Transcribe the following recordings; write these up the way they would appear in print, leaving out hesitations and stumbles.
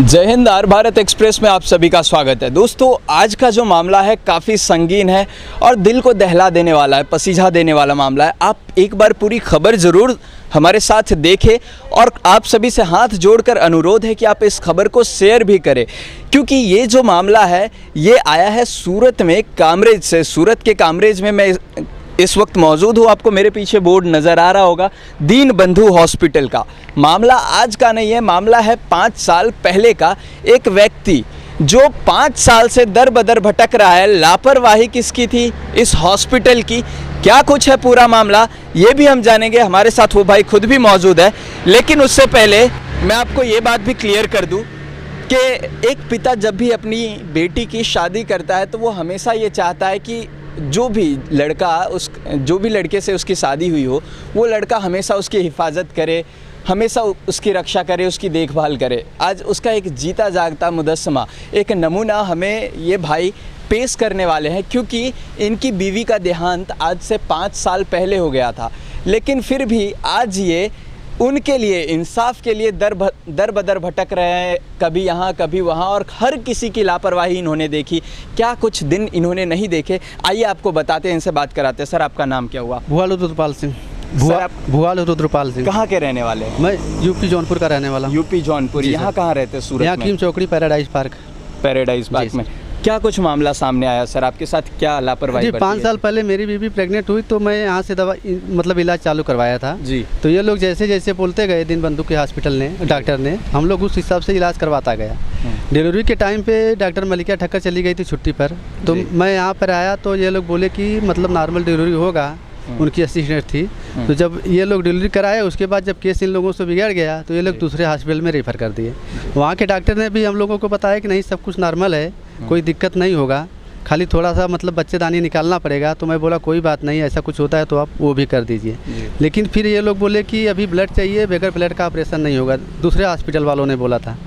जय Hind. Are Bharat express में आप सभी का स्वागत है। दोस्तों, आज का जो मामला है काफ़ी संगीन है और दिल को दहला देने वाला है, पसीजा देने वाला मामला है। आप एक बार पूरी खबर ज़रूर हमारे साथ देखें और आप सभी से हाथ जोड़कर अनुरोध है कि आप इस खबर को शेयर भी करें, क्योंकि ये जो मामला है ये आया है सूरत में कामरेज से। सूरत के कामरेज में मैं इस वक्त मौजूद हूँ। आपको मेरे पीछे बोर्ड नज़र आ रहा होगा, दीन बंधु हॉस्पिटल का। मामला आज का नहीं है, मामला है 5 साल पहले का। एक व्यक्ति जो 5 साल से दर बदर भटक रहा है, लापरवाही किसकी थी इस हॉस्पिटल की, क्या कुछ है पूरा मामला, ये भी हम जानेंगे। हमारे साथ वो भाई खुद भी मौजूद है। लेकिन उससे पहले मैं आपको ये बात भी क्लियर कर दूँ कि एक पिता जब भी अपनी बेटी की शादी करता है तो वो हमेशा ये चाहता है कि जो भी लड़के से उसकी शादी हुई हो, वो लड़का हमेशा उसकी हिफाजत करे, हमेशा उसकी रक्षा करे, उसकी देखभाल करे। आज उसका एक जीता जागता मुजस्समा, एक नमूना हमें ये भाई पेश करने वाले हैं, क्योंकि इनकी बीवी का देहांत आज से 5 साल पहले हो गया था। लेकिन फिर भी आज ये उनके लिए, इंसाफ के लिए दर बदर भटक रहे हैं, कभी यहाँ कभी वहाँ, और हर किसी की लापरवाही इन्होंने देखी। क्या कुछ दिन इन्होंने नहीं देखे, आइए आपको बताते हैं, इनसे बात कराते हैं। सर, आपका नाम क्या हुआ? भुआल रुद्रपाल सिंह। भुआल रुद्रपाल सिंह। कहाँ के रहने वाले हैं? मैं यूपी जौनपुर का रहने वाला हूँ। यूपी जौनपुर। यहाँ कहाँ रहते हैं? सूरत में। यहाँ कीम चौकड़ी, पैराडाइज पार्क में। क्या कुछ मामला सामने आया सर? आपके साथ क्या लापरवाही? जी, 5 साल पहले मेरी बीवी प्रेग्नेंट हुई तो मैं यहाँ से दवा इलाज चालू करवाया था जी। तो ये लोग जैसे जैसे बोलते गए, दीन बंधु के हॉस्पिटल ने, डॉक्टर ने, हम लोग उस हिसाब से इलाज करवाता गया। डिलीवरी के टाइम पे डॉक्टर मलिका ठक्कर चली गई थी छुट्टी पर, तो मैं यहाँ पर आया तो ये लोग बोले कि मतलब नॉर्मल डिलीवरी होगा, उनकी असिस्टेंट थी। तो जब ये लोग डिलीवरी कराए, उसके बाद जब केस इन लोगों से बिगड़ गया तो ये लोग दूसरे हॉस्पिटल में रेफ़र कर दिए। वहाँ के डॉक्टर ने भी हम लोगों को बताया कि नहीं, सब कुछ नॉर्मल है, कोई दिक्कत नहीं होगा, खाली थोड़ा सा मतलब बच्चेदानी निकालना पड़ेगा। तो मैं बोला कोई बात नहीं, ऐसा कुछ होता है तो आप वो भी कर दीजिए। लेकिन फिर ये लोग बोले कि अभी ब्लड चाहिए, बगैर ब्लड का ऑपरेशन नहीं होगा, दूसरे हॉस्पिटल वालों ने बोला था।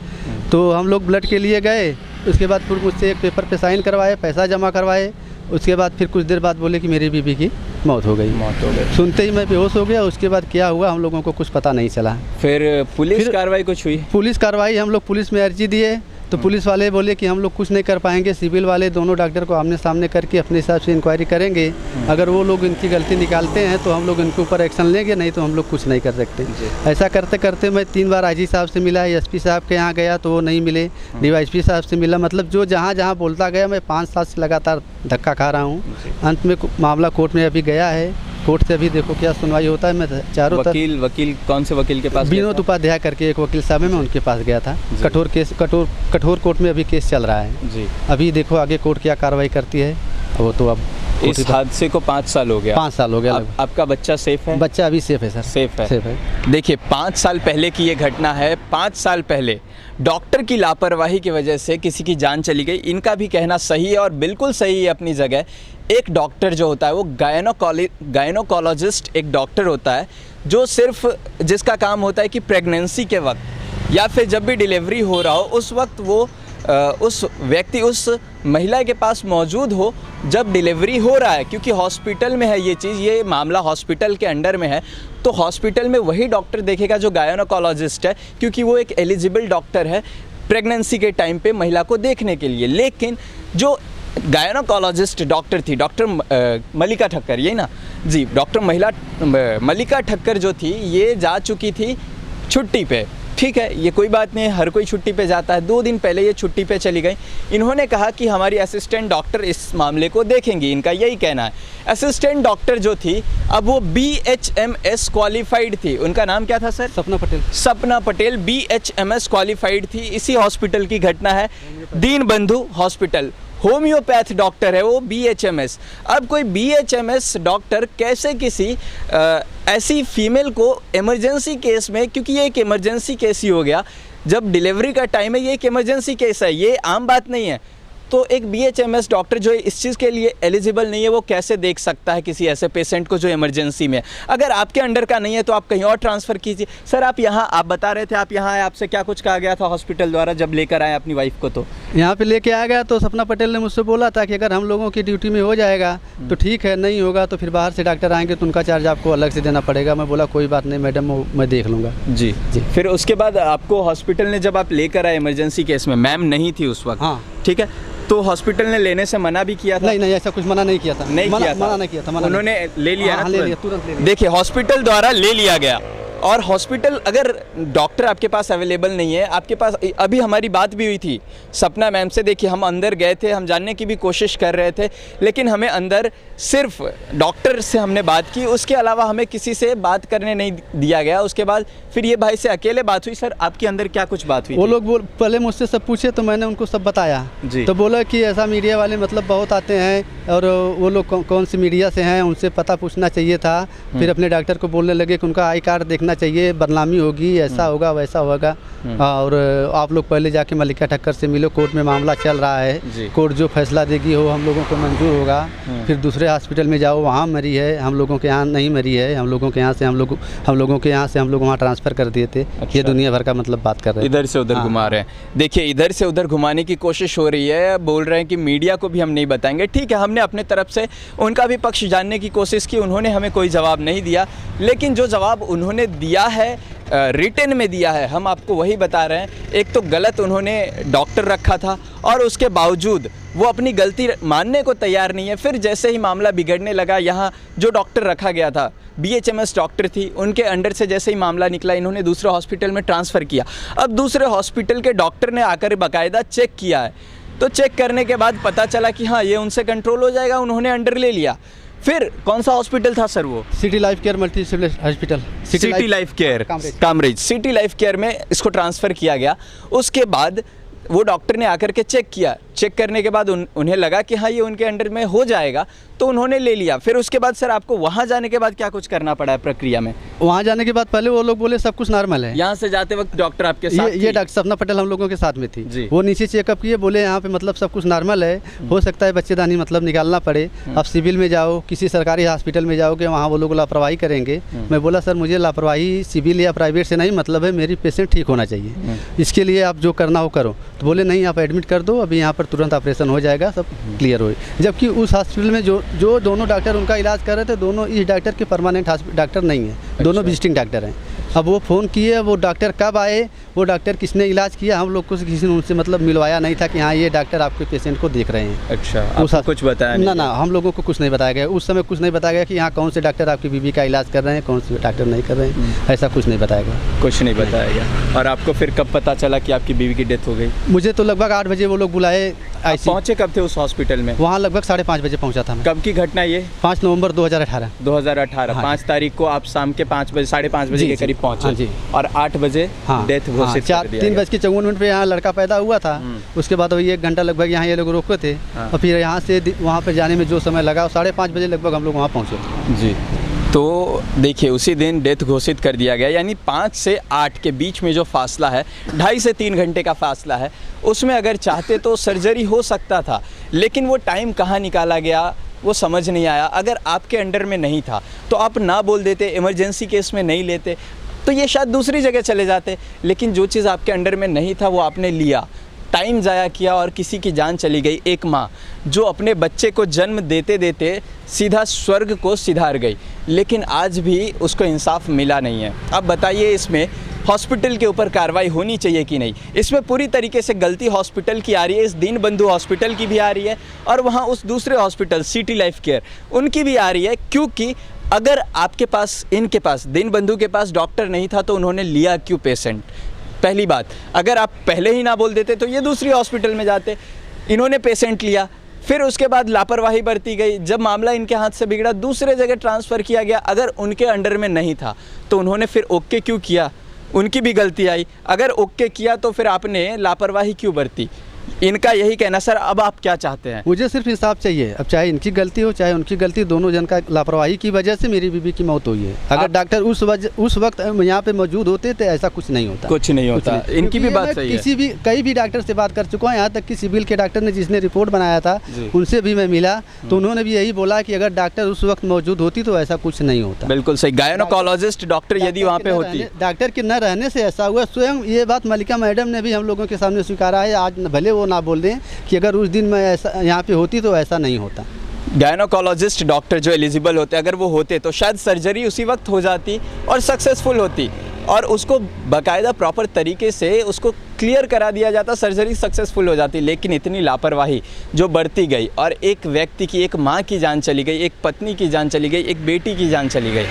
तो हम लोग ब्लड के लिए गए, उसके बाद फिर मुझसे एक पेपर पे साइन करवाए, पैसा जमा करवाए। उसके बाद फिर कुछ देर बाद बोले कि मेरी बीवी की मौत हो गई। सुनते ही मैं बेहोश हो गया। उसके बाद क्या हुआ हम लोगों को कुछ पता नहीं चला। फिर पुलिस कार्रवाई कुछ हुई? पुलिस कार्रवाई, हम लोग पुलिस में अर्जी दिए तो पुलिस वाले बोले कि हम लोग कुछ नहीं कर पाएंगे। सिविल वाले दोनों डॉक्टर को आमने सामने करके अपने हिसाब से इंक्वायरी करेंगे। अगर वो लोग इनकी गलती निकालते हैं तो हम लोग इनके ऊपर एक्शन लेंगे, नहीं तो हम लोग कुछ नहीं कर सकते। ऐसा करते करते मैं 3 बार आईजी साहब से मिला, एसपी साहब के यहाँ गया तो वो नहीं मिले, डीवाईएसपी साहब से मिला। मतलब जो जहाँ जहाँ बोलता गया, मैं 5 साल से लगातार धक्का खा रहा हूँ। अंत में मामला कोर्ट में अभी गया है। कोर्ट से अभी देखो क्या सुनवाई होता है। मैं चारों वकील कौन से वकील के पास? विनोद उपाध्याय करके एक वकील साहब है, मैं उनके पास गया था। कठोर कोर्ट में अभी केस चल रहा है जी। अभी देखो आगे कोर्ट क्या कार्रवाई करती है। वो तो अब इस हादसे को 5 साल हो गया। 5 साल हो गया। आपका बच्चा सेफ है? बच्चा अभी सेफ है सर। सेफ है। देखिए, 5 साल पहले की ये घटना है। 5 साल पहले डॉक्टर की लापरवाही की वजह से किसी की जान चली गई। इनका भी कहना सही है और बिल्कुल सही है अपनी जगह। एक डॉक्टर जो होता है वो गायनोकोलॉजिस्ट एक डॉक्टर होता है, जो सिर्फ जिसका काम होता है कि प्रेगनेंसी के वक्त या फिर जब भी डिलीवरी हो रहा हो उस वक्त वो उस व्यक्ति, उस महिला के पास मौजूद हो जब डिलीवरी हो रहा है। क्योंकि हॉस्पिटल में है ये चीज़, ये मामला हॉस्पिटल के अंडर में है, तो हॉस्पिटल में वही डॉक्टर देखेगा जो गायनोकोलॉजिस्ट है, क्योंकि वो एक एलिजिबल डॉक्टर है प्रेगनेंसी के टाइम पे महिला को देखने के लिए। लेकिन जो गायनोकोलॉजिस्ट डॉक्टर थी, डॉक्टर मलिका ठक्कर, यही ना जी, डॉक्टर मलिका ठक्कर जो थी, ये जा चुकी थी छुट्टी पे। ठीक है, ये कोई बात नहीं, हर कोई छुट्टी पे जाता है। 2 दिन पहले ये छुट्टी पे चली गई। इन्होंने कहा कि हमारी असिस्टेंट डॉक्टर इस मामले को देखेंगी, इनका यही कहना है। असिस्टेंट डॉक्टर जो थी, अब वो BHMS क्वालिफाइड थी। उनका नाम क्या था सर? सपना पटेल BHMS क्वालिफाइड थी। इसी हॉस्पिटल की घटना है, दीन बंधु हॉस्पिटल। होम्योपैथ डॉक्टर है वो, BHMS। अब कोई BHMS डॉक्टर कैसे किसी ऐसी फीमेल को इमरजेंसी केस में, क्योंकि ये एक इमरजेंसी केस ही हो गया, जब डिलीवरी का टाइम है, ये एक इमरजेंसी केस है, ये आम बात नहीं है। तो एक BHMS डॉक्टर जो इस चीज़ के लिए एलिजिबल नहीं है, वो कैसे देख सकता है किसी ऐसे पेशेंट को जो इमरजेंसी में? अगर आपके अंडर का नहीं है तो आप कहीं और ट्रांसफ़र कीजिए। सर आप यहाँ, आप बता रहे थे आप यहाँ आए, आपसे क्या कुछ कहा गया था हॉस्पिटल द्वारा जब लेकर आए अपनी वाइफ को? तो यहाँ पे लेके आ गया तो सपना पटेल ने मुझसे बोला था कि अगर हम लोगों की ड्यूटी में हो जाएगा तो ठीक है, नहीं होगा तो फिर बाहर से डॉक्टर आएंगे तो उनका चार्ज आपको अलग से देना पड़ेगा। मैं बोला कोई बात नहीं मैडम, मैं देख लूँगा। जी। फिर उसके बाद आपको हॉस्पिटल ने जब आप लेकर आए इमरजेंसी केस में, मैम नहीं थी उस वक्त, हाँ ठीक है, तो हॉस्पिटल ने लेने से मना भी किया था? नहीं ऐसा कुछ मना नहीं किया था। मना नहीं किया था। उन्होंने ले लिया ना? ले लिया, तुरंत ले लिया। देखिए हॉस्पिटल द्वारा ले लिया गया, और हॉस्पिटल, अगर डॉक्टर आपके पास अवेलेबल नहीं है, आपके पास अभी हमारी बात भी हुई थी सपना मैम से। देखिए हम अंदर गए थे, हम जानने की भी कोशिश कर रहे थे, लेकिन हमें अंदर सिर्फ डॉक्टर से हमने बात की, उसके अलावा हमें किसी से बात करने नहीं दिया गया। उसके बाद फिर ये भाई से अकेले बात हुई। सर आपके अंदर क्या कुछ बात हुई? वो लोग पहले मुझसे सब पूछे तो मैंने उनको सब बताया जी। तो बोला कि ऐसा मीडिया वाले मतलब बहुत आते हैं और वो लोग कौन सी मीडिया से हैं, उनसे पता पूछना चाहिए था। फिर अपने डॉक्टर को बोलने लगे कि उनका आई कार्ड देखना चाहिए, बदनामी होगी, ऐसा होगा वैसा होगा, और आप लोग पहले जाके मल्लिका ठक्कर से मिलो, कोर्ट में मामला चल रहा है, कोर्ट जो फैसला देगी वो हम लोगों को मंजूर होगा। फिर दूसरे हॉस्पिटल में जाओ, वहाँ मरी है, हम लोगों के यहाँ नहीं मरी है, हम लोगों के यहाँ से हम लोगों के यहाँ से हम लोग वहाँ ट्रांसफ़र कर दिए थे। ये दुनिया भर का मतलब बात कर रहे हैं, इधर से उधर घुमा रहे हैं। देखिए इधर से उधर घुमाने की कोशिश हो रही है, बोल रहे हैं कि मीडिया को भी हम नहीं बताएंगे। ठीक है, हमने अपने तरफ से उनका भी पक्ष जानने की कोशिश की, उन्होंने हमें कोई जवाब नहीं दिया, लेकिन जो जवाब उन्होंने दिया है रिटन में दिया है, हम आपको वही बता रहे हैं। एक तो गलत उन्होंने डॉक्टर रखा था और उसके बावजूद वो अपनी गलती मानने को तैयार नहीं है। फिर जैसे ही मामला बिगड़ने लगा, यहाँ जो डॉक्टर रखा गया था BHMS डॉक्टर थी, उनके अंडर से जैसे ही मामला निकला, इन्होंने दूसरे हॉस्पिटल में ट्रांसफ़र किया। अब दूसरे हॉस्पिटल के डॉक्टर ने आकर बाकायदा चेक किया है, तो चेक करने के बाद पता चला कि हाँ ये उनसे कंट्रोल हो जाएगा, उन्होंने अंडर ले लिया। फिर कौन सा हॉस्पिटल था सर वो? City life care multi speciality hospital, city life care Kamrej, city life care में इसको ट्रांसफ़र किया गया। उसके बाद वो डॉक्टर ने आकर के चेक किया, चेक करने के बाद उन्हें लगा कि हाँ ये उनके अंडर में हो जाएगा, तो उन्होंने ले लिया। फिर उसके बाद सर आपको वहाँ जाने के बाद क्या कुछ करना पड़ा है प्रक्रिया में? वहाँ जाने के बाद पहले वो लोग बोले सब कुछ नॉर्मल है। यहाँ से जाते वक्त डॉक्टर आपके साथ? ये डॉक्टर सपना पटेल हम लोगों के साथ में थी जी। वो नीचे चेकअप किए, बोले यहाँ पे मतलब सब कुछ नॉर्मल है, हो सकता है बच्चेदानी मतलब निकालना पड़े, अब सिविल में जाओ, किसी सरकारी हॉस्पिटल में जाओगे, वहाँ वो लोग लापरवाही करेंगे। मैं बोला सर मुझे लापरवाही सिविल या प्राइवेट से नहीं मतलब है, मेरी पेशेंट ठीक होना चाहिए, इसके लिए आप जो करना हो करो। तो बोले नहीं आप एडमिट कर दो, अभी यहाँ पर तुरंत ऑपरेशन हो जाएगा, सब क्लियर हो। जबकि उस हॉस्पिटल में जो दोनों डॉक्टर उनका इलाज कर रहे थे, दोनों इस डॉक्टर के परमानेंट डॉक्टर नहीं है, दोनों विजिटिंग डॉक्टर हैं। अब वो फ़ोन किए, वो डॉक्टर कब आए, वो डॉक्टर किसने इलाज किया, हम लोग को किसी ने उनसे मतलब मिलवाया नहीं था कि हाँ ये डॉक्टर आपके पेशेंट को देख रहे हैं। अच्छा, आपको कुछ बताया नहीं? ना हम लोगों को कुछ नहीं बताया गया उस समय, कुछ नहीं बताया गया कि यहाँ कौन से डॉक्टर आपकी बीवी का इलाज कर रहे हैं, कौन से डॉक्टर नहीं कर रहे हैं, ऐसा कुछ नहीं बताया गया। कुछ नहीं बताया गया। और आपको फिर कब पता चला कि आपकी बीवी की डेथ हो गई? मुझे तो लगभग 8 बजे वो लोग बुलाए। पहुँचे कब थे उस हॉस्पिटल में? वहाँ लगभग 5:30 बजे पहुँचा था मैं। कब की घटना ये? 5 नवंबर 2018। 5 तारीख को आप शाम के 5 बजे 5:30 बजे के करीब पहुँचे और 8 बजे डेथ घोषित कर दिया। 3:54 पे यहाँ लड़का पैदा हुआ था। उसके बाद वही 1 घंटा लगभग यहाँ ये लोग रोके थे और फिर यहाँ से वहाँ पे जाने में जो समय लगा 5:30 बजे लगभग हम लोग वहाँ पहुँचे जी। तो देखिए उसी दिन डेथ घोषित कर दिया गया, यानी 5 से 8 के बीच में जो फासला है, 2.5 से 3 घंटे का फासला है, उसमें अगर चाहते तो सर्जरी हो सकता था, लेकिन वो टाइम कहाँ निकाला गया वो समझ नहीं आया। अगर आपके अंडर में नहीं था तो आप ना बोल देते, इमरजेंसी केस में नहीं लेते, तो ये शायद दूसरी जगह चले जाते, लेकिन जो चीज़ आपके अंडर में नहीं था वो आपने लिया, टाइम ज़ाया किया और किसी की जान चली गई। एक माँ जो अपने बच्चे को जन्म देते देते सीधा स्वर्ग को सिधार गई, लेकिन आज भी उसको इंसाफ मिला नहीं है। अब बताइए इसमें हॉस्पिटल के ऊपर कार्रवाई होनी चाहिए कि नहीं? इसमें पूरी तरीके से गलती हॉस्पिटल की आ रही है, इस दीनबंधु हॉस्पिटल की भी आ रही है और वहाँ उस दूसरे हॉस्पिटल सिटी लाइफ केयर उनकी भी आ रही है, क्योंकि अगर आपके पास, इनके पास, दीनबंधु के पास डॉक्टर नहीं था तो उन्होंने लिया क्यों पेशेंट? पहली बात, अगर आप पहले ही ना बोल देते तो ये दूसरी हॉस्पिटल में जाते, इन्होंने पेशेंट लिया, फिर उसके बाद लापरवाही बरती गई, जब मामला इनके हाथ से बिगड़ा दूसरे जगह ट्रांसफ़र किया गया। अगर उनके अंडर में नहीं था तो उन्होंने फिर ओके क्यों किया? उनकी भी गलती आई। अगर ओके किया तो फिर आपने लापरवाही क्यों बरती? इनका यही कहना। सर अब आप क्या चाहते हैं? मुझे सिर्फ इंसाफ चाहिए। अब चाहे इनकी गलती हो चाहे उनकी गलती, दोनों जन का लापरवाही की वजह से मेरी बीबी की मौत हुई है। अगर डॉक्टर उस वक्त यहाँ पे मौजूद होते तो ऐसा कुछ नहीं होता। कुछ नहीं होता। इनकी भी बात सही है। कई भी डॉक्टर से बात कर चुका हूँ, यहाँ तक कि सिविल के डॉक्टर ने जिसने रिपोर्ट बनाया था उनसे भी मैं मिला, तो उन्होंने भी यही बोला कि अगर डॉक्टर उस वक्त मौजूद होती तो ऐसा कुछ नहीं होता। बिल्कुल सही। गायनोकोलॉजिस्ट डॉक्टर यदि वहाँ पे होती, डॉक्टर के न रहने से ऐसा हुआ। स्वयं ये बात मलिका मैडम ने भी हम लोगों के सामने स्वीकारा है, आज भले वो ना बोल दें कि अगर उस दिन मैं ऐसा यहाँ पे होती तो ऐसा नहीं होता। गायनोकोलॉजिस्ट डॉक्टर जो एलिजिबल होते, अगर वो होते तो शायद सर्जरी उसी वक्त हो जाती और सक्सेसफुल होती, और उसको बाकायदा प्रॉपर तरीके से उसको क्लियर करा दिया जाता, सर्जरी सक्सेसफुल हो जाती। लेकिन इतनी लापरवाही जो बढ़ती गई और एक व्यक्ति की, एक माँ की जान चली गई, एक पत्नी की जान चली गई, एक बेटी की जान चली गई।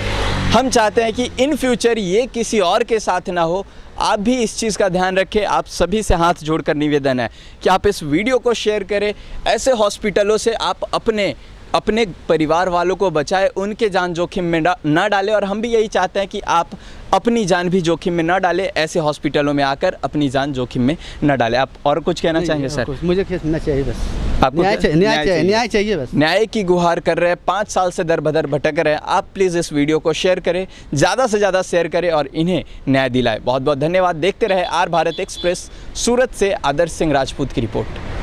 हम चाहते हैं कि इन फ्यूचर ये किसी और के साथ ना हो। आप भी इस चीज़ का ध्यान रखें। आप सभी से हाथ जोड़कर निवेदन है कि आप इस वीडियो को शेयर करें। ऐसे हॉस्पिटलों से आप अपने परिवार वालों को बचाएं, उनके जान जोखिम में ना डालें। और हम भी यही चाहते हैं कि आप अपनी जान भी जोखिम में ना डालें, ऐसे हॉस्पिटलों में आकर अपनी जान जोखिम में न डालें। आप और कुछ कहना चाहेंगे सर? मुझे कहना चाहिए बस, आपको न्याय चाहिए बस। न्याय की गुहार कर रहे हैं, 5 साल से दर बदर भटक रहे हैं। आप प्लीज़ इस वीडियो को शेयर करें, ज़्यादा से ज़्यादा शेयर करें और इन्हें न्याय दिलाएं। बहुत बहुत धन्यवाद। देखते रहे आर भारत एक्सप्रेस। सूरत से आदर्श सिंह राजपूत की रिपोर्ट।